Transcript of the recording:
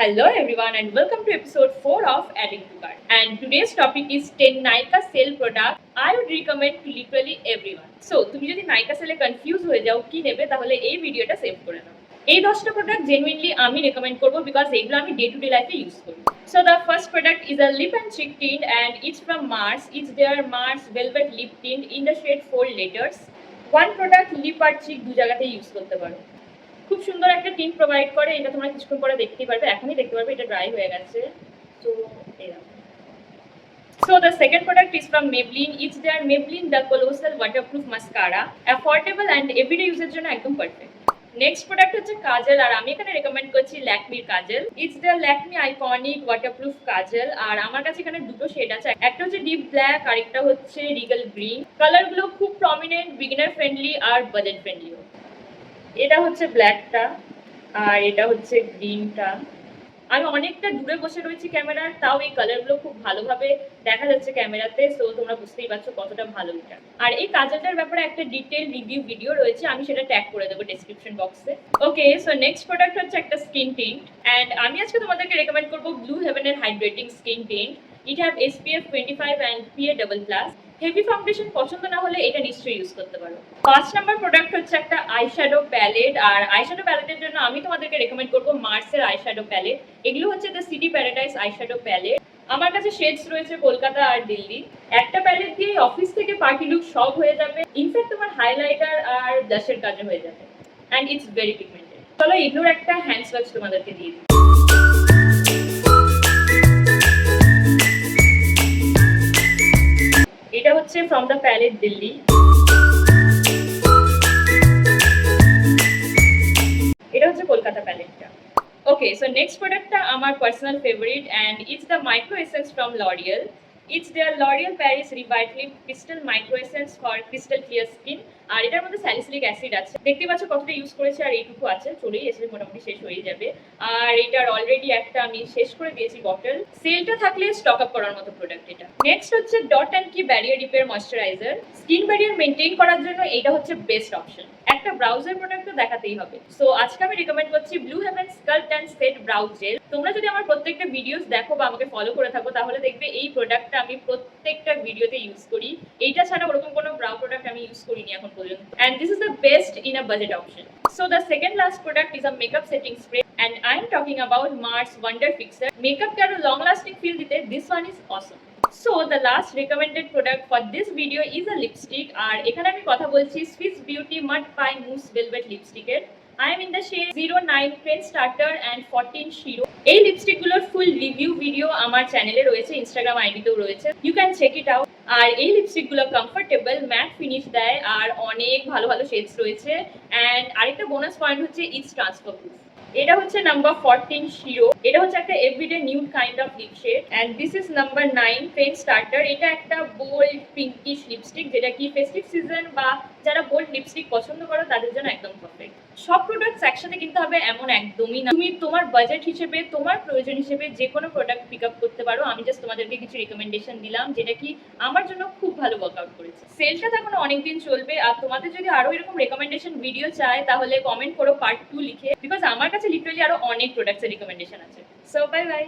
Hello everyone and welcome to episode 4 of Adding to Cart. And today's topic is 10 Nykaa sale product I would recommend to literally everyone. So তুমি যদি Nykaa sale confuse হয়ে যাও কি নেবে তাহলে এই ভিডিওটা সেভ করে নাও। এই 10টা প্রোডাক্ট জেনুইনলি আমি রেকমেন্ড করব বিকজ এগুলো আমি ডে টু ডে লাইফে ইউজ করি। So the first product is a lip and cheek tint and it's from Mars. It's their Mars Velvet Lip Tint in the shade 4 letters. One product lip R cheek দু জায়গাতে use করতে পারো। খুব সুন্দর একটা tint provide করে, এটা তোমরা কিছুক্ষণ পরে দেখতেই পারবে, এখনই দেখতে পারবে এটা ড্রাই হয়ে গেছে। তো So the second product is from Maybelline. It's their Maybelline The Colossal Waterproof Mascara. Affordable and everyday use এর জন্য একদম পারফেক্ট। নেক্সট প্রোডাক্ট হচ্ছে কাজল, আর আমি এখানে রেকমেন্ড করছি ল্যাকমির কাজল। It's the Lakme iconic waterproof kajal, আর আমার কাছে এখানে দুটো শেড আছে, একটা হচ্ছে ডিপ ব্ল্যাক আর একটা হচ্ছে রিগল গ্রিন। কালারগুলো খুব প্রমিনেন্ট, বিগিনার ফ্রেন্ডলি আর বাজেট ফ্রেন্ডলিও। এটা হচ্ছে ব্ল্যাকটা আর এটা হচ্ছে গ্রিনটা। আমি অনেকটা দূরে বসে রয়েছি ক্যামেরার, তাও এই কালারগুলো খুব ভালোভাবে দেখা যাচ্ছে ক্যামেরাতে, সো তোমরা বুঝতেই পারছো কতটা ভালো এটা। আর এই কাজলটার ব্যাপারে একটা ডিটেল রিভিউ ভিডিও রয়েছে, আমি সেটা ট্যাগ করে দেবো ডেসক্রিপশন বক্সে। ওকে, সো নেক্সট প্রোডাক্ট হচ্ছে একটা স্কিন টিন্ট, অ্যান্ড আমি আজকে তোমাদেরকে রেকমেন্ড করবো ব্লু হেভেনের hydrating skin tint. It have SPF 25 and PA++। Heavy foundation পছন্দ না হলে এটা নিশ্চয়ই ইউজ করতে পারো। 5 নাম্বার প্রোডাক্ট হচ্ছে একটা আইশ্যাডো প্যালেট, আর আইশ্যাডো প্যালেটের জন্য আমি তোমাদেরকে রেকমেন্ড করবো মার্সের আইশ্যাডো প্যালেট। এগুলো হচ্ছে the city paradise eyeshadow palette. আমার কাছে শেডস রয়েছে কলকাতা আর দিল্লি। একটা প্যালেট দিয়ে অফিস থেকে পার্টি লুক সব হয়ে যাবে, ইনফ্যাক্ট তোমার হাইলাইটার আর ব্লাশের কাজে হয়ে যাবে, অ্যান্ড ইটস ভেরি পিগমেন্টেড। চলো এগুলোর একটা হ্যান্ড সোয়াচ তোমাদেরকে দিয়ে দিই। এটা হচ্ছে ফ্রম দ্য প্যালেট দিল্লি। এটা হচ্ছে কলকাতা প্যালেটটা। ওকে, সো নেক্সট প্রোডাক্টটা আমার personal favourite, and it's the micro essence from L'Oreal. It's there L'Oreal Paris Revitalift crystal micro essence for crystal clear skin, আর এটার মধ্যে স্যালিসিলিক অ্যাসিড আছে। দেখতে পাচ্ছ কতটা ইউজ করেছে, আর এইটুকু আছে, চলেই এসে মোটামুটি শেষ হয়ে যাবে। আর এটার অলরেডি একটা আমি শেষ করে দিয়েছি বটল। সেলটা থাকলে স্টক আপ করার মতো প্রোডাক্ট এটা। নেক্সট হচ্ছে Dot and Key barrier repair moisturizer. Skin barrier maintain করার জন্য এটা হচ্ছে বেস্ট অপশন। একটা ব্রাউজার প্রোডাক্ট তো দেখাতেই হবে, সো আজকে আমি রেকমেন্ড করছি blue heaven sculpt and set brows gel. তোমরা যদি আমার প্রত্যেকটা ভিডিওস দেখো বা আমাকে ফলো করে থাকো তাহলে দেখবে এই প্রোডাক্টটা আমি প্রত্যেকটা ভিডিওতে ইউজ করি। এইটা ছাড়া ওরকম কোনো ব্রাউ প্রোডাক্ট আমি ইউজ করিনি এখন পর্যন্ত, and this is the best in a budget option. So the second last product is a makeup setting spray, and I am talking about Mars Wonder Fixer. Makeup ke aro long lasting feel dite this one is awesome. So the last recommended product for this video is a lipstick, আর এখানে আমি কথা বলছি Swiss Beauty Mud Pie Mousse Velvet lipstick এর। I am in the shade 09 Trend Starter and 14 Shiro. এই lipstick গুলোর ফুল review video আমার চ্যানেলে রয়েছে, ইনস্টাগ্রাম আইডিতেও রয়েছে, you can check it out. আর এই লিপস্টিক গুলো কমফোর্টেবল ম্যাট ফিনিশ দেয়, আর অনেক ভালো ভালো শেডস রয়েছে, অ্যান্ড আরেকটা বোনাস পয়েন্ট হচ্ছে ইটস ট্রান্সফার প্রুফ। এটা হচ্ছে নাম্বার 14 শিরো। এটা হচ্ছে একটা everyday nude kind of lip shade, and this is number 9 trend starter. এটা একটা বোল্ড পিঙ্কিশ লিপস্টিক, যেটা কি ফেস্টিভ সিজন বা যারা বোল্ড লিপস্টিক পছন্দ করো তাদের জন্য একদম পারফেক্ট। সব প্রোডাক্টস একসাথে কিনতে হবে এমন একদমই না, তুমি তোমার বাজেট হিসেবে তোমার প্রয়োজন হিসেবে যে কোনো প্রোডাক্ট পিক আপ করতে পারো। আমি জাস্ট তোমাদেরকে কিছু রিকমেন্ডেশন দিলাম যেটা কি আমার জন্য খুব ভালো ওয়ার্কআউট করেছে। সেলটা তো এখনো অনেকদিন চলবে, আর তোমাদের যদি আরো এরকম রেকমেন্ডেশন ভিডিও চাই তাহলে কমেন্ট করো পার্ট 2 লিখে, বিকজ আমার কাছে লিটারালি আরো অনেক প্রোডাক্টসের রিকমেন্ডেশন আছে। So bye bye.